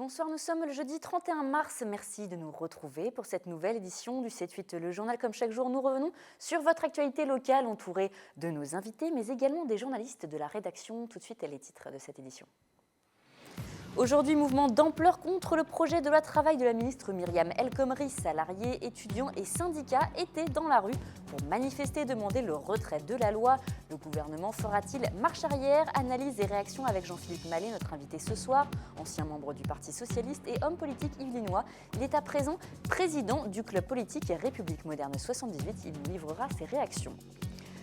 Bonsoir, nous sommes le jeudi 31 mars. Merci de nous retrouver pour cette nouvelle édition du 7-8 Le Journal. Comme chaque jour, nous revenons sur votre actualité locale entourée de nos invités, mais également des journalistes de la rédaction. Tout de suite, les titres de cette édition. Aujourd'hui, mouvement d'ampleur contre le projet de loi travail de la ministre Myriam El Khomri. Salariés, étudiants et syndicats étaient dans la rue pour manifester et demander le retrait de la loi. Le gouvernement fera-t-il marche arrière? Analyse et réaction avec Jean-Philippe Mallet, notre invité ce soir, ancien membre du Parti socialiste et homme politique yvelinois. Il est à présent président du club politique République moderne 78. Il nous livrera ses réactions.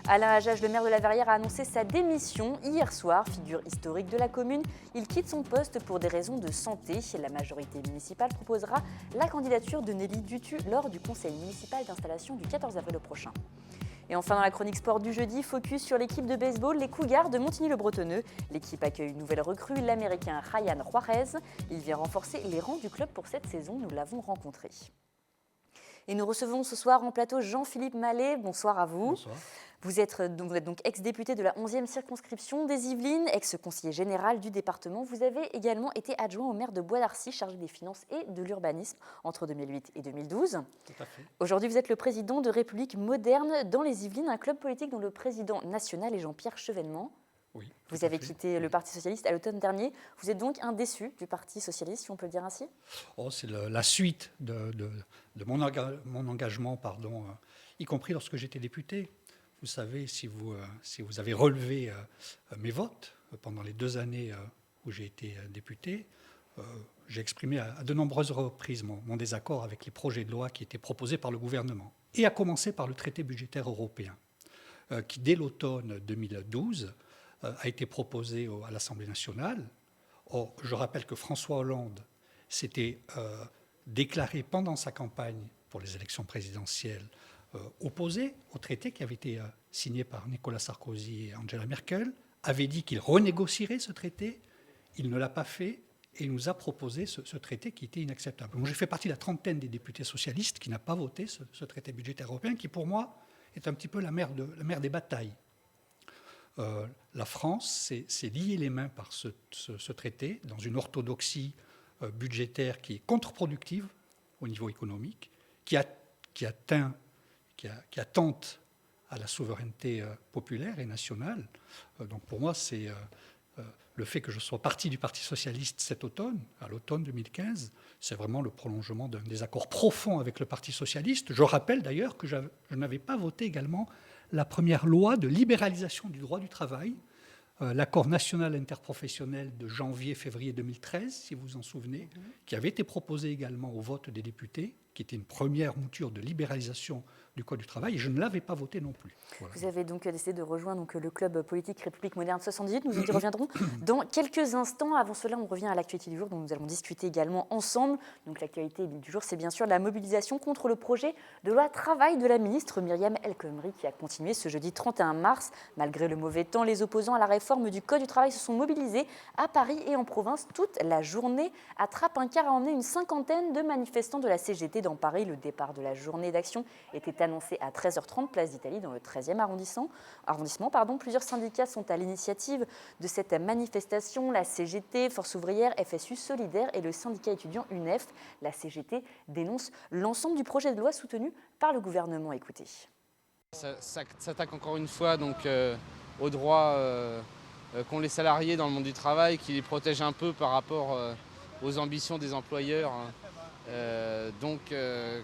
Alain Hajaj, le maire de la Verrière, a annoncé sa démission hier soir. Figure historique de la commune, il quitte son poste pour des raisons de santé. La majorité municipale proposera la candidature de Nelly Dutu lors du conseil municipal d'installation du 14 avril prochain. Et enfin, dans la chronique sport du jeudi, focus sur l'équipe de baseball, les Cougars de Montigny-le-Bretonneux. L'équipe accueille une nouvelle recrue, l'Américain Ryan Juarez. Il vient renforcer les rangs du club pour cette saison, nous l'avons rencontré. Et nous recevons ce soir en plateau Jean-Philippe Mallet. Bonsoir à vous. Bonsoir. Vous êtes donc ex-député de la 11e circonscription des Yvelines, ex-conseiller général du département. Vous avez également été adjoint au maire de Bois d'Arcy, chargé des finances et de l'urbanisme entre 2008 et 2012. Tout à fait. Aujourd'hui, vous êtes le président de République moderne dans les Yvelines, un club politique dont le président national est Jean-Pierre Chevènement. Oui, vous avez quitté le Parti socialiste à l'automne dernier. Vous êtes donc un déçu du Parti socialiste, si on peut le dire ainsi? C'est la suite de mon engagement, y compris lorsque j'étais député. Vous savez, si vous avez relevé mes votes pendant les 2 années où j'ai été député, j'ai exprimé à de nombreuses reprises mon désaccord avec les projets de loi qui étaient proposés par le gouvernement, et à commencer par le traité budgétaire européen, qui dès l'automne 2012 a été proposé à l'Assemblée nationale. Or, je rappelle que François Hollande s'était déclaré pendant sa campagne pour les élections présidentielles opposé au traité qui avait été signé par Nicolas Sarkozy et Angela Merkel, avait dit qu'il renégocierait ce traité. Il ne l'a pas fait et il nous a proposé ce traité qui était inacceptable. Moi, j'ai fait partie de la trentaine des députés socialistes qui n'a pas voté ce traité budgétaire européen qui, pour moi, est un petit peu la mère des batailles. La France s'est liée les mains par ce traité dans une orthodoxie budgétaire qui est contre-productive au niveau économique, qui attente à la souveraineté populaire et nationale. Donc pour moi, c'est le fait que je sois parti du Parti socialiste cet automne, à l'automne 2015, c'est vraiment le prolongement d'un désaccord profond avec le Parti socialiste. Je rappelle d'ailleurs que je n'avais pas voté également la première loi de libéralisation du droit du travail, l'accord national interprofessionnel de janvier-février 2013, si vous vous en souvenez, qui avait été proposé également au vote des députés, qui était une première mouture de libéralisation du Code du travail, et je ne l'avais pas voté non plus. Voilà. Vous avez donc décidé de rejoindre le club politique République moderne 78. Nous y reviendrons dans quelques instants. Avant cela, on revient à l'actualité du jour, dont nous allons discuter également ensemble. Donc l'actualité du jour, c'est bien sûr la mobilisation contre le projet de loi travail de la ministre Myriam El Khomri, qui a continué ce jeudi 31 mars. Malgré le mauvais temps, les opposants à la réforme du Code du travail se sont mobilisés à Paris et en province toute la journée. Attrape un car a emmené une cinquantaine de manifestants de la CGT dans Paris. Le départ de la journée d'action était annoncé à 13h30, place d'Italie, dans le 13e arrondissement. Plusieurs syndicats sont à l'initiative de cette manifestation. La CGT, Force ouvrière, FSU, Solidaire et le syndicat étudiant UNEF. La CGT dénonce l'ensemble du projet de loi soutenu par le gouvernement. Écoutez. Ça s'attaque encore une fois aux droits qu'ont les salariés dans le monde du travail, qui les protègent un peu par rapport aux ambitions des employeurs.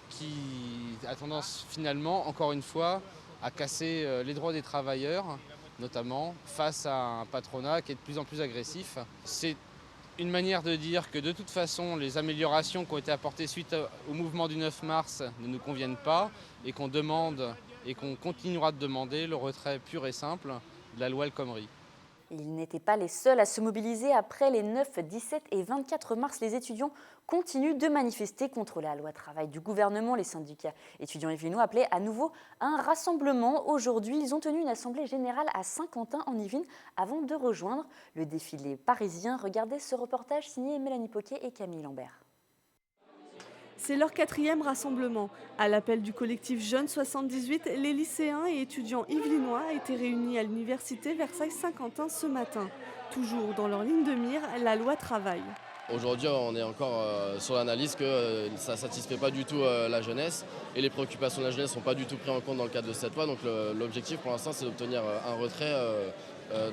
Qui a tendance finalement, encore une fois, à casser les droits des travailleurs, notamment face à un patronat qui est de plus en plus agressif. C'est une manière de dire que de toute façon, les améliorations qui ont été apportées suite au mouvement du 9 mars ne nous conviennent pas et qu'on demande et qu'on continuera de demander le retrait pur et simple de la loi El Khomri. Ils n'étaient pas les seuls à se mobiliser. Après les 9, 17 et 24 mars, les étudiants continuent de manifester contre la loi travail du gouvernement. Les syndicats étudiants yvelinois appelaient à nouveau à un rassemblement. Aujourd'hui, ils ont tenu une assemblée générale à Saint-Quentin en Yvelines avant de rejoindre le défilé parisien. Regardez ce reportage signé Mélanie Poquet et Camille Lambert. C'est leur 4e rassemblement. À l'appel du collectif Jeunes 78, les lycéens et étudiants yvelinois étaient réunis à l'université Versailles-Saint-Quentin ce matin. Toujours dans leur ligne de mire, la loi travail. Aujourd'hui, on est encore sur l'analyse que ça ne satisfait pas du tout la jeunesse et les préoccupations de la jeunesse ne sont pas du tout prises en compte dans le cadre de cette loi. Donc l'objectif pour l'instant, c'est d'obtenir un retrait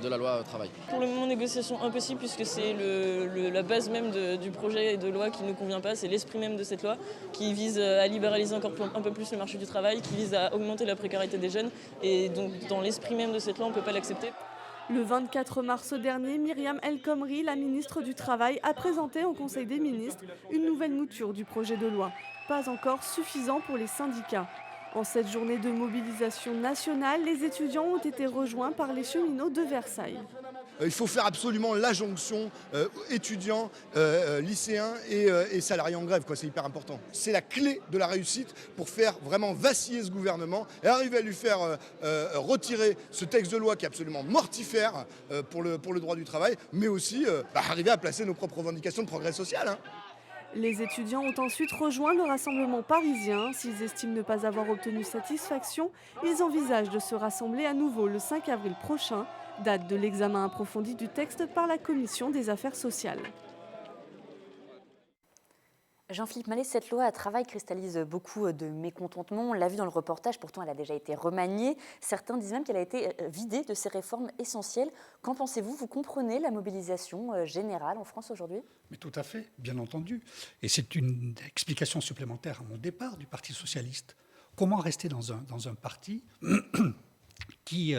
de la loi travail. Pour le moment, négociation impossible puisque c'est la base même du projet de loi qui ne nous convient pas. C'est l'esprit même de cette loi qui vise à libéraliser encore un peu plus le marché du travail, qui vise à augmenter la précarité des jeunes. Et donc dans l'esprit même de cette loi, on ne peut pas l'accepter. Le 24 mars dernier, Myriam El Khomri, la ministre du Travail, a présenté au Conseil des ministres une nouvelle mouture du projet de loi, pas encore suffisant pour les syndicats. En cette journée de mobilisation nationale, les étudiants ont été rejoints par les cheminots de Versailles. Il faut faire absolument la jonction étudiants, lycéens et salariés en grève, c'est hyper important. C'est la clé de la réussite pour faire vraiment vaciller ce gouvernement et arriver à lui faire retirer ce texte de loi qui est absolument mortifère pour le droit du travail, mais aussi arriver à placer nos propres revendications de progrès social. Les étudiants ont ensuite rejoint le rassemblement parisien. S'ils estiment ne pas avoir obtenu satisfaction, ils envisagent de se rassembler à nouveau le 5 avril prochain, date de l'examen approfondi du texte par la Commission des affaires sociales. Jean-Philippe Mallet, cette loi à travail cristallise beaucoup de mécontentement. On l'a vu dans le reportage, pourtant elle a déjà été remaniée. Certains disent même qu'elle a été vidée de ses réformes essentielles. Qu'en pensez-vous? Vous comprenez la mobilisation générale en France aujourd'hui? Mais tout à fait, bien entendu. Et c'est une explication supplémentaire à mon départ du Parti socialiste. Comment rester dans un parti qui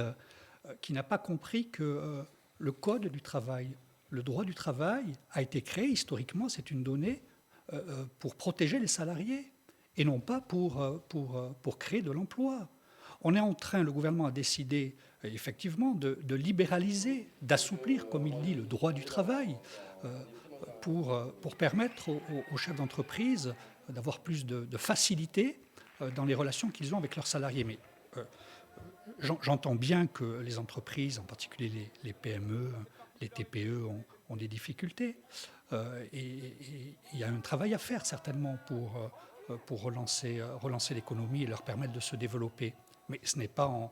n'a pas compris que le code du travail, le droit du travail a été créé historiquement, c'est une donnée, pour protéger les salariés et non pas pour créer de l'emploi. On est en train, le gouvernement a décidé effectivement de libéraliser, d'assouplir, comme il dit, le droit du travail pour permettre aux chefs d'entreprise d'avoir plus de facilité dans les relations qu'ils ont avec leurs salariés. Mais j'entends bien que les entreprises, en particulier les PME, les TPE, ont des difficultés. Et il y a un travail à faire certainement pour relancer l'économie et leur permettre de se développer. Mais ce n'est pas en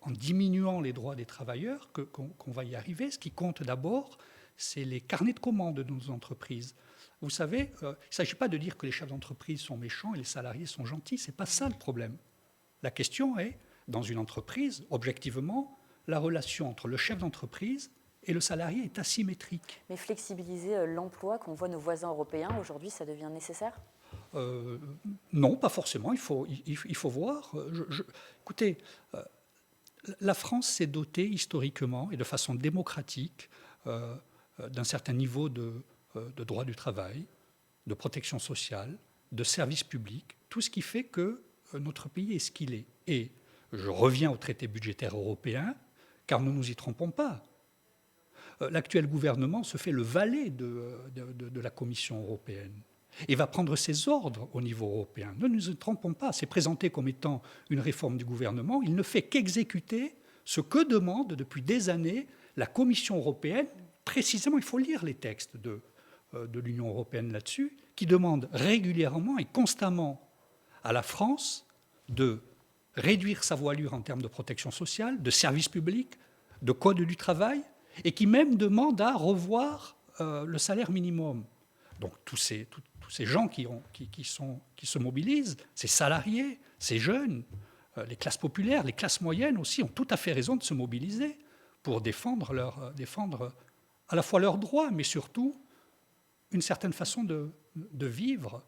diminuant les droits des travailleurs qu'on va y arriver. Ce qui compte d'abord, c'est les carnets de commandes de nos entreprises. Vous savez, il ne s'agit pas de dire que les chefs d'entreprise sont méchants et les salariés sont gentils. Ce n'est pas ça le problème. La question est, dans une entreprise, objectivement, la relation entre le chef d'entreprise et le salarié est asymétrique. Mais flexibiliser l'emploi qu'on voit nos voisins européens, aujourd'hui, ça devient nécessaire? Non, pas forcément. Il faut voir. Écoutez, la France s'est dotée historiquement et de façon démocratique d'un certain niveau de droit du travail, de protection sociale, de services publics, tout ce qui fait que notre pays est ce qu'il est. Et je reviens au traité budgétaire européen, car ne nous y trompons pas. L'actuel gouvernement se fait le valet de la Commission européenne et va prendre ses ordres au niveau européen. Ne nous y trompons pas, c'est présenté comme étant une réforme du gouvernement. Il ne fait qu'exécuter ce que demande depuis des années la Commission européenne. Précisément, il faut lire les textes de l'Union européenne là-dessus, qui demandent régulièrement et constamment à la France de réduire sa voilure en termes de protection sociale, de services publics, de code du travail, et qui même demande à revoir le salaire minimum. Donc tous ces gens qui se mobilisent, ces salariés, ces jeunes, les classes populaires, les classes moyennes aussi, ont tout à fait raison de se mobiliser pour défendre à la fois leurs droits, mais surtout une certaine façon de vivre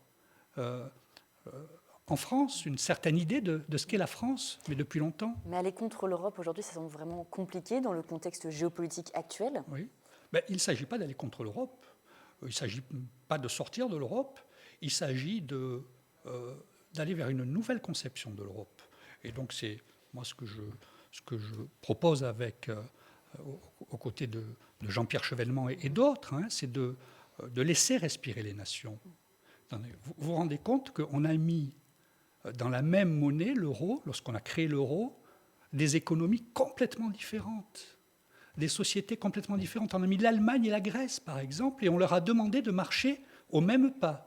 en France, une certaine idée de ce qu'est la France, mais depuis longtemps. Mais aller contre l'Europe aujourd'hui, ça semble vraiment compliqué dans le contexte géopolitique actuel. Oui. Ben, il ne s'agit pas d'aller contre l'Europe, il ne s'agit pas de sortir de l'Europe, il s'agit d'aller vers une nouvelle conception de l'Europe. Et donc c'est moi ce que je propose aux côtés de Jean-Pierre Chevènement et d'autres, c'est de laisser respirer les nations. Vous vous rendez compte qu'on a mis dans la même monnaie, l'euro, lorsqu'on a créé l'euro, des économies complètement différentes, des sociétés complètement différentes. On a mis l'Allemagne et la Grèce, par exemple, et on leur a demandé de marcher au même pas.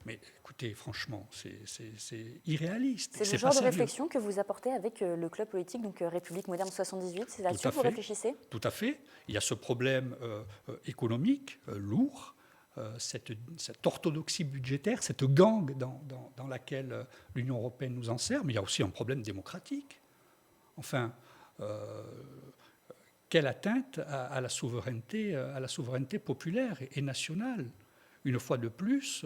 Mais écoutez, franchement, c'est irréaliste. C'est le genre de réflexion que vous apportez avec le club politique, donc République Moderne 78, c'est là-dessus que vous réfléchissez? Tout à fait. Il y a ce problème économique lourd cette orthodoxie budgétaire, cette gangue dans laquelle l'Union européenne nous enserre, mais il y a aussi un problème démocratique. Enfin, quelle atteinte à la souveraineté populaire et nationale. Une fois de plus,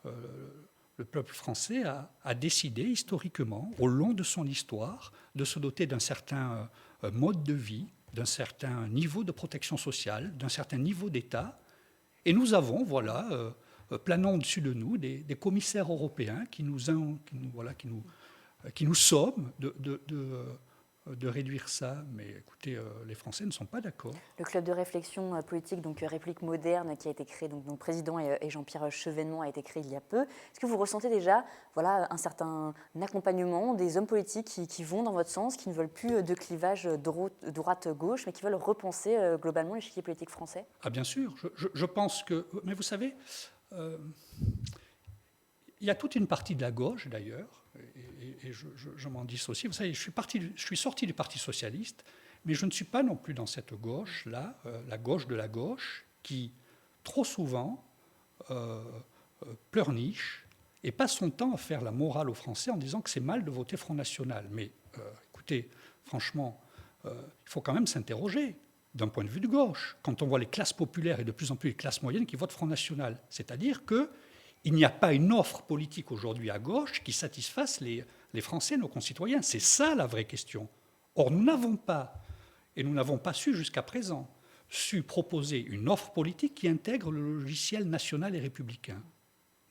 le peuple français a décidé historiquement, au long de son histoire, de se doter d'un certain mode de vie, d'un certain niveau de protection sociale, d'un certain niveau d'État. Et nous avons, planant au-dessus de nous, des commissaires européens qui nous somment de réduire ça. Mais écoutez, les Français ne sont pas d'accord. Le club de réflexion politique, donc République moderne, qui a été créé, donc le président et Jean-Pierre Chevènement a été créé il y a peu. Est-ce que vous ressentez déjà un certain accompagnement des hommes politiques qui vont dans votre sens, qui ne veulent plus de clivage droite-gauche, mais qui veulent repenser globalement l'échiquier politique français? Ah bien sûr, je pense que... Mais vous savez, il y a toute une partie de la gauche d'ailleurs, et je m'en dissocie. Vous savez, je suis sorti du Parti socialiste, mais je ne suis pas non plus dans cette gauche-là, la gauche de la gauche, qui trop souvent pleurniche et passe son temps à faire la morale aux Français en disant que c'est mal de voter Front National. Mais écoutez, franchement, il faut quand même s'interroger d'un point de vue de gauche, quand on voit les classes populaires et de plus en plus les classes moyennes qui votent Front National. C'est-à-dire qu'il n'y a pas une offre politique aujourd'hui à gauche qui satisfasse les Français, nos concitoyens. C'est ça la vraie question. Or, nous n'avons pas, et nous n'avons pas su jusqu'à présent, proposer une offre politique qui intègre le logiciel national et républicain.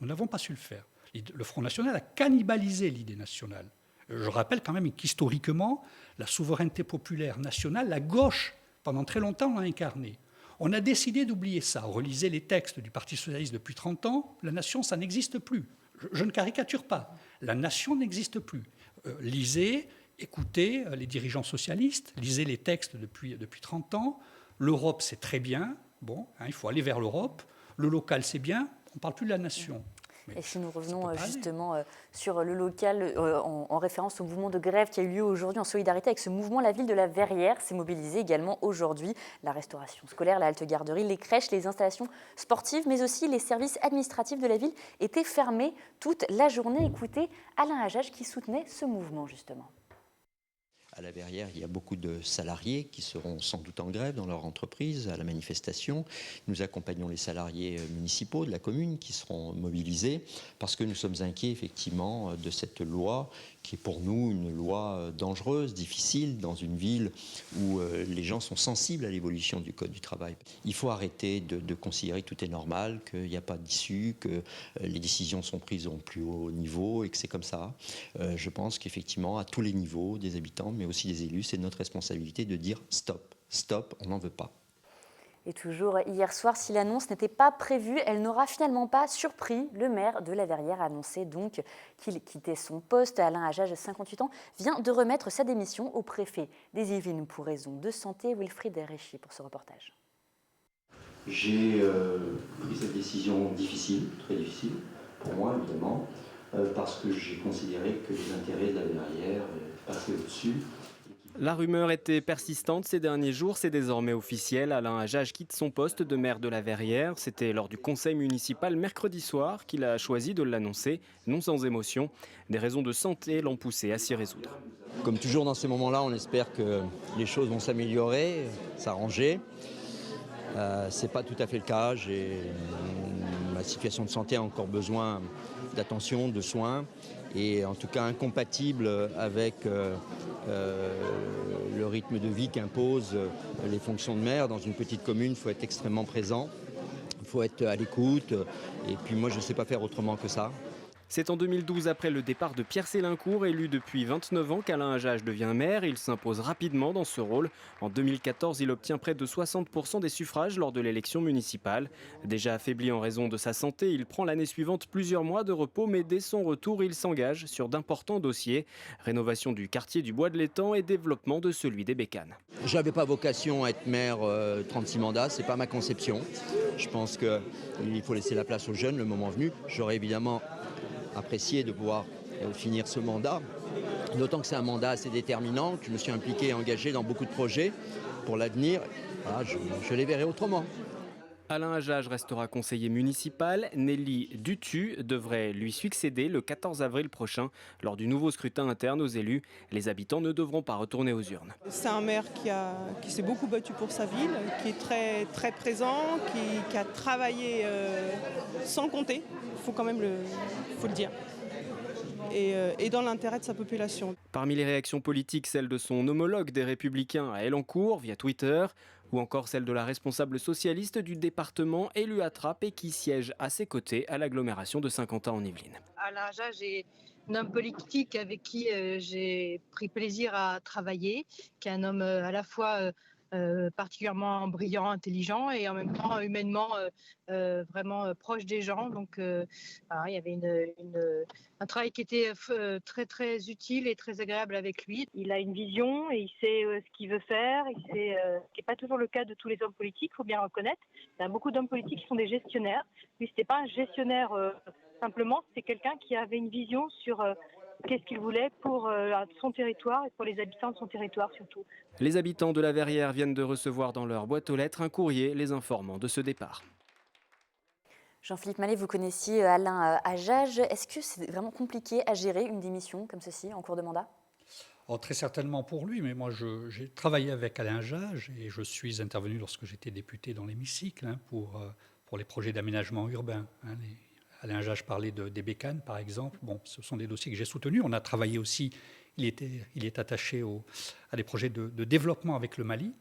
Nous n'avons pas su le faire. Le Front National a cannibalisé l'idée nationale. Je rappelle quand même qu'historiquement, la souveraineté populaire nationale, la gauche, pendant très longtemps, l'a incarnée. On a décidé d'oublier ça. Relisez les textes du Parti socialiste depuis 30 ans, la nation, ça n'existe plus. Je ne caricature pas. La nation n'existe plus. Lisez, écoutez les dirigeants socialistes, lisez les textes depuis 30 ans. L'Europe, c'est très bien. Bon, il faut aller vers l'Europe. Le local, c'est bien. On ne parle plus de la nation. Et si nous revenons justement sur le local, en référence au mouvement de grève qui a eu lieu aujourd'hui en solidarité avec ce mouvement, la ville de la Verrière s'est mobilisée également aujourd'hui. La restauration scolaire, la halte garderie, les crèches, les installations sportives, mais aussi les services administratifs de la ville étaient fermés toute la journée. Écoutez Alain Hajaj qui soutenait ce mouvement justement. À la Verrière, il y a beaucoup de salariés qui seront sans doute en grève dans leur entreprise à la manifestation. Nous accompagnons les salariés municipaux de la commune qui seront mobilisés parce que nous sommes inquiets effectivement de cette loi qui est pour nous une loi dangereuse, difficile, dans une ville où les gens sont sensibles à l'évolution du Code du travail. Il faut arrêter de considérer que tout est normal, qu'il n'y a pas d'issue, que les décisions sont prises au plus haut niveau et que c'est comme ça. Je pense qu'effectivement, à tous les niveaux, des habitants, mais aussi des élus, c'est notre responsabilité de dire stop, stop, on n'en veut pas. Et toujours hier soir, si l'annonce n'était pas prévue, elle n'aura finalement pas surpris. Le maire de la Verrière a annoncé donc qu'il quittait son poste. Alain Hajaj, 58 ans, vient de remettre sa démission au préfet des Yvelines pour raison de santé. Wilfried Richy pour ce reportage. J'ai pris cette décision difficile, très difficile, pour moi évidemment, parce que j'ai considéré que les intérêts de la Verrière passaient au-dessus. La rumeur était persistante ces derniers jours, c'est désormais officiel. Alain Hajaj quitte son poste de maire de la Verrière. C'était lors du conseil municipal mercredi soir qu'il a choisi de l'annoncer, non sans émotion. Des raisons de santé l'ont poussé à s'y résoudre. Comme toujours dans ces moments-là, on espère que les choses vont s'améliorer, s'arranger. C'est pas tout à fait le cas. Ma situation de santé a encore besoin d'attention, de soins, et en tout cas incompatible avec le rythme de vie qu'imposent les fonctions de maire. Dans une petite commune, il faut être extrêmement présent, il faut être à l'écoute, et puis moi je ne sais pas faire autrement que ça. C'est en 2012, après le départ de Pierre Sélincourt, élu depuis 29 ans, qu'Alain Hajaj devient maire. Il s'impose rapidement dans ce rôle. En 2014, il obtient près de 60% des suffrages lors de l'élection municipale. Déjà affaibli en raison de sa santé, il prend l'année suivante plusieurs mois de repos, mais dès son retour, il s'engage sur d'importants dossiers. Rénovation du quartier du Bois de l'Étang et développement de celui des Bécanes. Je n'avais pas vocation à être maire 36 mandats, ce n'est pas ma conception. Je pense qu'il faut laisser la place aux jeunes le moment venu. J'aurais évidemment apprécié de pouvoir finir ce mandat, d'autant que c'est un mandat assez déterminant, que je me suis impliqué et engagé dans beaucoup de projets pour l'avenir. Voilà, je les verrai autrement. Alain Hajaj restera conseiller municipal. Nelly Dutu devrait lui succéder le 14 avril prochain lors du nouveau scrutin interne aux élus. Les habitants ne devront pas retourner aux urnes. C'est un maire qui s'est beaucoup battu pour sa ville, qui est très, très présent, qui a travaillé sans compter, il faut quand même le dire, et dans l'intérêt de sa population. Parmi les réactions politiques, celle de son homologue des Républicains à Elancourt via Twitter, ou encore celle de la responsable socialiste du département élue à Trappes et qui siège à ses côtés à l'agglomération de Saint-Quentin en Yvelines. Alain Hajaj est un homme politique avec qui j'ai pris plaisir à travailler, qui est un homme à la fois particulièrement brillant, intelligent et en même temps humainement vraiment proche des gens. Donc il y avait un travail qui était très très utile et très agréable avec lui. Il a une vision et il sait ce qu'il veut faire. Ce qui n'est pas toujours le cas de tous les hommes politiques, il faut bien le reconnaître. Il y a beaucoup d'hommes politiques qui sont des gestionnaires. Lui, ce n'était pas un gestionnaire simplement, c'est quelqu'un qui avait une vision sur qu'est-ce qu'il voulait pour son territoire et pour les habitants de son territoire surtout. Les habitants de la Verrière viennent de recevoir dans leur boîte aux lettres un courrier les informant de ce départ. Jean-Philippe Mallet, vous connaissiez Alain Hajaj. Est-ce que c'est vraiment compliqué à gérer une démission comme ceci en cours de mandat ? Très certainement pour lui, mais moi j'ai travaillé avec Alain Hajaj et je suis intervenu lorsque j'étais député dans l'hémicycle pour les projets d'aménagement urbain. Alain Hajaj parlait des bécanes, par exemple. Bon, ce sont des dossiers que j'ai soutenus. On a travaillé aussi, il est attaché à des projets de développement avec le Mali.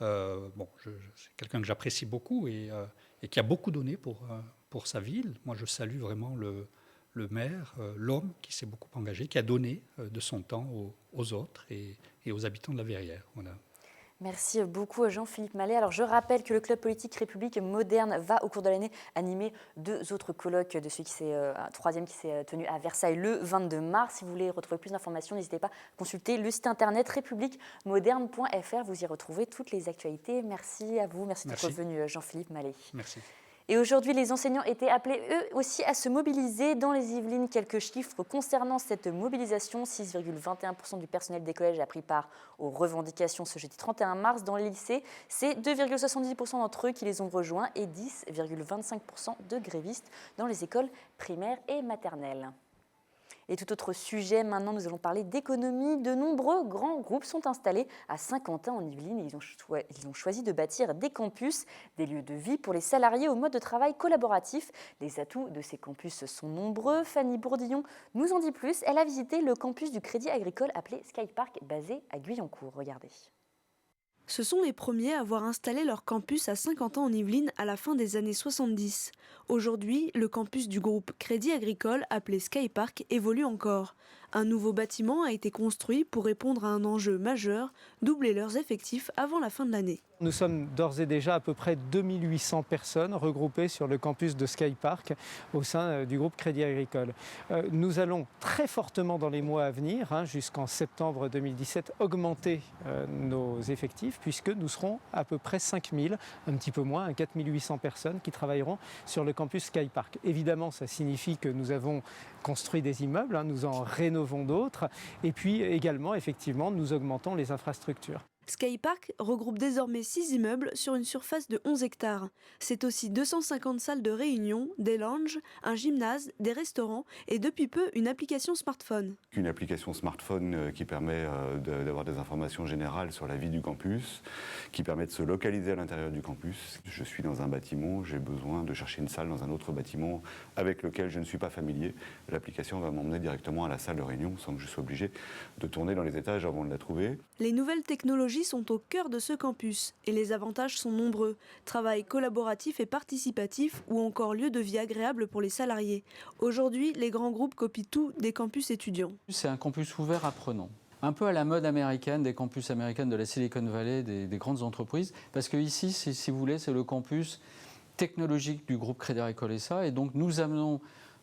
C'est quelqu'un que j'apprécie beaucoup et qui a beaucoup donné pour sa ville. Moi, je salue vraiment le maire, l'homme qui s'est beaucoup engagé, qui a donné de son temps aux autres et aux habitants de la Verrière. Voilà. Merci beaucoup Jean-Philippe Mallet. Alors je rappelle que le club politique République Moderne va au cours de l'année animer 2 autres colloques, de celui un troisième qui s'est tenu à Versailles le 22 mars. Si vous voulez retrouver plus d'informations, n'hésitez pas à consulter le site internet républiquemoderne.fr. Vous y retrouvez toutes les actualités. Merci à vous, merci d'être venu Jean-Philippe Mallet. Merci. Et aujourd'hui, les enseignants étaient appelés eux aussi à se mobiliser. Dans les Yvelines, quelques chiffres concernant cette mobilisation. 6,21% du personnel des collèges a pris part aux revendications ce jeudi 31 mars. Dans les lycées, c'est 2,70% d'entre eux qui les ont rejoints et 10,25% de grévistes dans les écoles primaires et maternelles. Et tout autre sujet, maintenant nous allons parler d'économie. De nombreux grands groupes sont installés à Saint-Quentin en Yvelines. Ils ont choisi de bâtir des campus, des lieux de vie pour les salariés au mode de travail collaboratif. Les atouts de ces campus sont nombreux. Fanny Bourdillon nous en dit plus. Elle a visité le campus du Crédit Agricole appelé Skypark, basé à Guyancourt. Regardez. Ce sont les premiers à avoir installé leur campus à Saint-Quentin en Yvelines à la fin des années 70. Aujourd'hui, le campus du groupe Crédit Agricole, appelé Skypark, évolue encore. Un nouveau bâtiment a été construit pour répondre à un enjeu majeur, doubler leurs effectifs avant la fin de l'année. Nous sommes d'ores et déjà à peu près 2800 personnes regroupées sur le campus de Skypark au sein du groupe Crédit Agricole. Nous allons très fortement dans les mois à venir, jusqu'en septembre 2017, augmenter nos effectifs puisque nous serons à peu près 5000, un petit peu moins, 4800 personnes qui travailleront sur le campus Skypark. Évidemment, ça signifie que nous avons construit des immeubles, nous en rénovons d'autres et puis également, effectivement, nous augmentons les infrastructures. Skypark regroupe désormais 6 immeubles sur une surface de 11 hectares. C'est aussi 250 salles de réunion, des lounges, un gymnase, des restaurants et depuis peu une application smartphone. Une application smartphone qui permet d'avoir des informations générales sur la vie du campus, qui permet de se localiser à l'intérieur du campus. Je suis dans un bâtiment, j'ai besoin de chercher une salle dans un autre bâtiment avec lequel je ne suis pas familier. L'application va m'emmener directement à la salle de réunion sans que je sois obligé de tourner dans les étages avant de la trouver. Les nouvelles technologies sont au cœur de ce campus et les avantages sont nombreux. Travail collaboratif et participatif ou encore lieu de vie agréable pour les salariés. Aujourd'hui, les grands groupes copient tout des campus étudiants. C'est un campus ouvert apprenant. Un peu à la mode américaine, des campus américains de la Silicon Valley, des grandes entreprises. Parce que ici, si vous voulez, c'est le campus technologique du groupe Crédit Agricole SA. Et donc nous amenons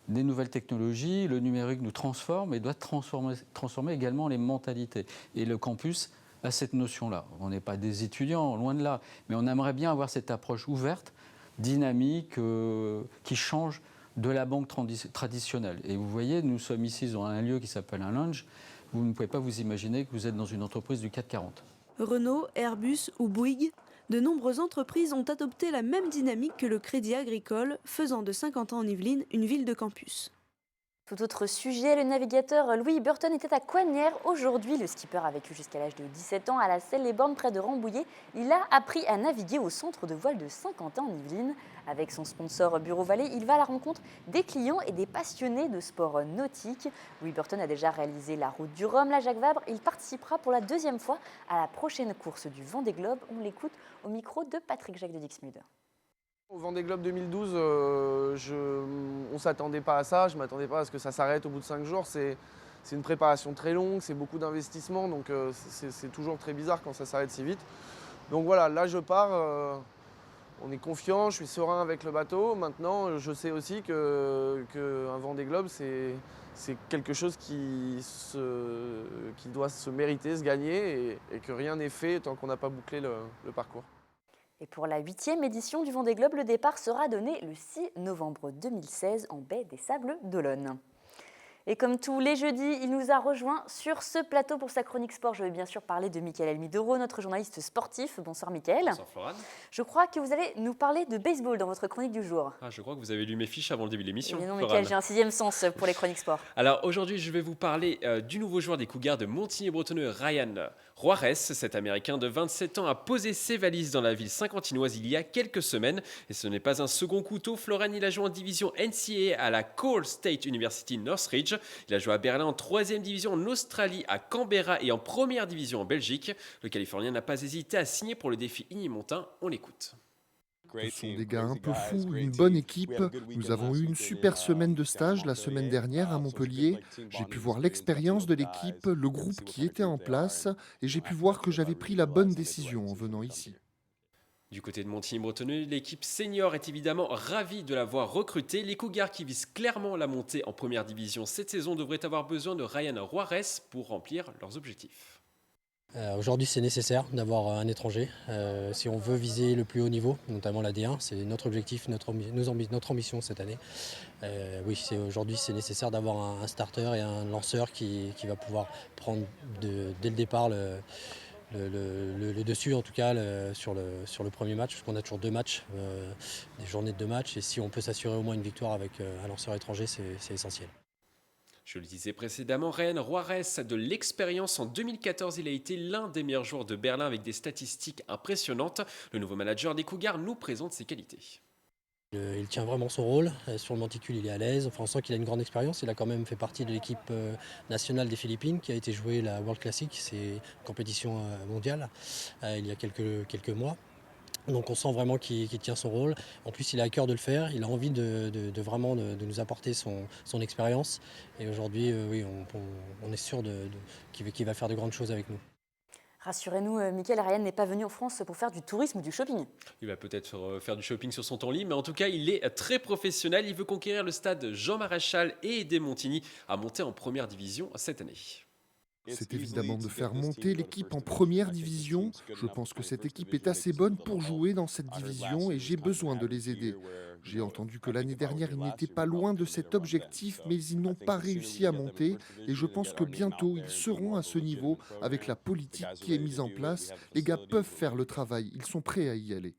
des nouvelles technologies, le numérique nous transforme et doit transformer également les mentalités. Et le campus à cette notion-là. On n'est pas des étudiants, loin de là, mais on aimerait bien avoir cette approche ouverte, dynamique, qui change de la banque traditionnelle. Et vous voyez, nous sommes ici dans un lieu qui s'appelle un lounge. Vous ne pouvez pas vous imaginer que vous êtes dans une entreprise du CAC 40. Renault, Airbus ou Bouygues, De nombreuses entreprises ont adopté la même dynamique que le Crédit Agricole, faisant de Saint-Quentin-en-Yvelines une ville de campus. Tout autre sujet, le navigateur Louis Burton était à Coignères aujourd'hui. Le skipper a vécu jusqu'à l'âge de 17 ans à la Selle-les-Bornes près de Rambouillet. Il a appris à naviguer au centre de voile de Saint-Quentin-en-Yvelines. Avec son sponsor Bureau Vallée, il va à la rencontre des clients et des passionnés de sport nautique. Louis Burton a déjà réalisé la route du Rhum, la Jacques Vabre. Il participera pour la 2e fois à la prochaine course du Vendée Globe. On l'écoute au micro de Patrick Jacques de Dixmude. Au Vendée Globe 2012, on ne s'attendait pas à ça, je ne m'attendais pas à ce que ça s'arrête au bout de 5 jours. C'est une préparation très longue, c'est beaucoup d'investissement, donc c'est toujours très bizarre quand ça s'arrête si vite. Donc voilà, là je pars, on est confiant, je suis serein avec le bateau. Maintenant, je sais aussi qu'un Vendée Globe, c'est quelque chose qui doit se mériter, se gagner, et que rien n'est fait tant qu'on n'a pas bouclé le parcours. Et pour la 8e édition du Vendée Globe, le départ sera donné le 6 novembre 2016 en baie des Sables d'Olonne. Et comme tous les jeudis, il nous a rejoints sur ce plateau pour sa chronique sport. Je vais bien sûr parler de Mickaël Almidoro, notre journaliste sportif. Bonsoir Mickaël. Bonsoir Florane. Je crois que vous allez nous parler de baseball dans votre chronique du jour. Ah, je crois que vous avez lu mes fiches avant le début de l'émission. Non Mickaël, j'ai un 6e sens pour les chroniques sport. Alors aujourd'hui, je vais vous parler du nouveau joueur des Cougars de Montigny-Bretonneux, Ryan Juarez. Cet Américain de 27 ans a posé ses valises dans la ville saint-quentinoise il y a quelques semaines. Et ce n'est pas un second couteau. Florane, il a joué en division NCAA à la Cal State University Northridge. Il a joué à Berlin en 3e division en Australie, à Canberra et en 1re division en Belgique. Le Californien n'a pas hésité à signer pour le défi Igny-Montin. On l'écoute. Ce sont des gars un peu fous, une bonne équipe. Nous avons eu une super semaine de stage la semaine dernière à Montpellier. J'ai pu voir l'expérience de l'équipe, le groupe qui était en place, et j'ai pu voir que j'avais pris la bonne décision en venant ici. Du côté de Montigny-Bretonneux, l'équipe senior est évidemment ravie de l'avoir recruté. Les Cougars qui visent clairement la montée en 1re division cette saison devraient avoir besoin de Ryan Juarez pour remplir leurs objectifs. Aujourd'hui, c'est nécessaire d'avoir un étranger. Si on veut viser le plus haut niveau, notamment la D1, c'est notre objectif, notre ambition cette année. Oui, aujourd'hui, c'est nécessaire d'avoir un starter et un lanceur qui va pouvoir prendre dès le départ le dessus, en tout cas sur le premier match, parce qu'on a toujours 2 matchs, des journées de 2 matchs. Et si on peut s'assurer au moins une victoire avec un lanceur étranger, c'est essentiel. Je le disais précédemment, Ryan Juarez a de l'expérience. En 2014, il a été l'un des meilleurs joueurs de Berlin avec des statistiques impressionnantes. Le nouveau manager des Cougars nous présente ses qualités. Il tient vraiment son rôle. Sur le monticule, il est à l'aise. Enfin, on sent qu'il a une grande expérience. Il a quand même fait partie de l'équipe nationale des Philippines qui a été jouée la World Classic. C'est une compétition mondiale il y a quelques mois. Donc on sent vraiment qu'il tient son rôle. En plus, il a à cœur de le faire. Il a envie de vraiment nous apporter son expérience. Et aujourd'hui, oui, on est sûr qu'il va faire de grandes choses avec nous. Rassurez-nous, Mickaël, Ryan n'est pas venu en France pour faire du tourisme ou du shopping. Il va peut-être faire du shopping sur son temps libre, mais en tout cas, il est très professionnel. Il veut conquérir le stade Jean Maréchal et aider Montigny à monter en 1re division cette année. C'est évidemment de faire monter l'équipe en 1re division. Je pense que cette équipe est assez bonne pour jouer dans cette division et j'ai besoin de les aider. J'ai entendu que l'année dernière, ils n'étaient pas loin de cet objectif, mais ils n'ont pas réussi à monter. Et je pense que bientôt, ils seront à ce niveau avec la politique qui est mise en place. Les gars peuvent faire le travail, ils sont prêts à y aller.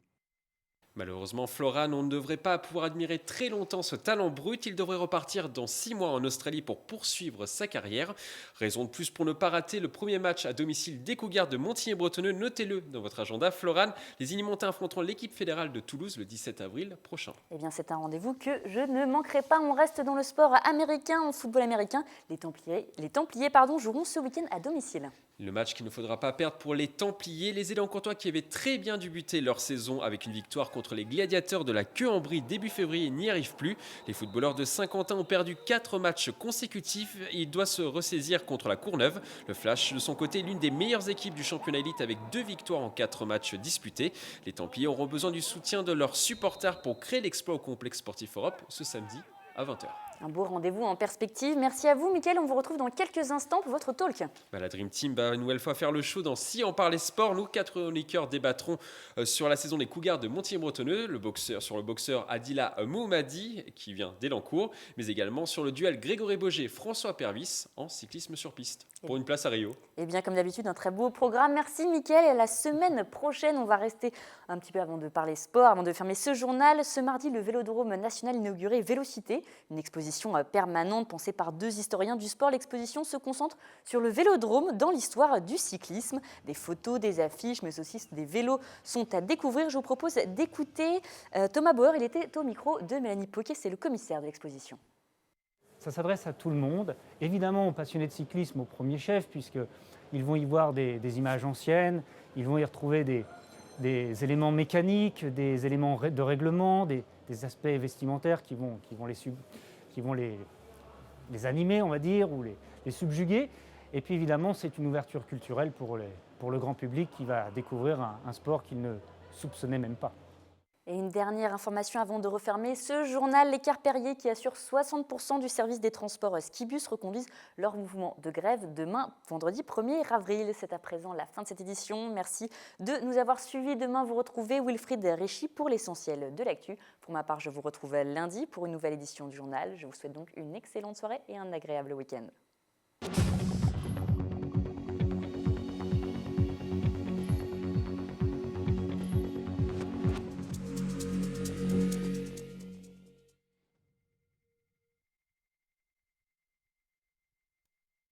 Malheureusement, Florane, on ne devrait pas pouvoir admirer très longtemps ce talent brut. Il devrait repartir dans 6 mois en Australie pour poursuivre sa carrière. Raison de plus pour ne pas rater le premier match à domicile des Cougars de Montigny-Bretonneux. Notez-le dans votre agenda. Florane, les Igny-Montins affronteront l'équipe fédérale de Toulouse le 17 avril prochain. Eh bien, c'est un rendez-vous que je ne manquerai pas. On reste dans le sport américain, en football américain. Les Templiers joueront ce week-end à domicile. Le match qu'il ne faudra pas perdre pour les Templiers, les élans courtois qui avaient très bien débuté leur saison avec une victoire contre les Gladiateurs de la Queue-en-Brie début février n'y arrivent plus. Les footballeurs de Saint-Quentin ont perdu 4 matchs consécutifs et il doit se ressaisir contre la Courneuve. Le Flash, de son côté, est l'une des meilleures équipes du championnat élite avec 2 victoires en 4 matchs disputés. Les Templiers auront besoin du soutien de leurs supporters pour créer l'exploit au complexe sportif Europe ce samedi à 20h. Un beau rendez-vous en perspective. Merci à vous, Mickaël. On vous retrouve dans quelques instants pour votre talk. La Dream Team va une nouvelle fois faire le show dans Si on parlait sport. Nous, 4 chroniqueurs débattront sur la saison des Cougars de Montigny-Bretonneux, sur le boxeur Adila Moumadi, qui vient d'Elancourt, mais également sur le duel Grégory Boger-François Pervis en cyclisme sur piste, pour une place à Rio. Et bien, comme d'habitude, un très beau programme. Merci, Mickaël. Et la semaine prochaine, on va rester un petit peu avant de parler sport, avant de fermer ce journal. Ce mardi, le Vélodrome national inauguré Vélocité, une exposition permanente pensée par 2 historiens du sport. L'exposition se concentre sur le vélodrome dans l'histoire du cyclisme. Des photos, des affiches, mais aussi des vélos sont à découvrir. Je vous propose d'écouter Thomas Bauer. Il était au micro de Mélanie Poquet, c'est le commissaire de l'exposition. Ça s'adresse à tout le monde, évidemment aux passionnés de cyclisme au premier chef, puisqu'ils vont y voir des images anciennes, ils vont y retrouver des éléments mécaniques, des éléments de règlement, des aspects vestimentaires qui vont les animer, on va dire, ou les subjuguer. Et puis évidemment, c'est une ouverture culturelle pour le grand public qui va découvrir un sport qu'il ne soupçonnait même pas. Et une dernière information avant de refermer ce journal. Les cars Perrier qui assurent 60% du service des transports Skibus reconduisent leur mouvement de grève demain, vendredi 1er avril. C'est à présent la fin de cette édition. Merci de nous avoir suivis. Demain, vous retrouvez Wilfried Réchy pour l'essentiel de l'actu. Pour ma part, je vous retrouve lundi pour une nouvelle édition du journal. Je vous souhaite donc une excellente soirée et un agréable week-end.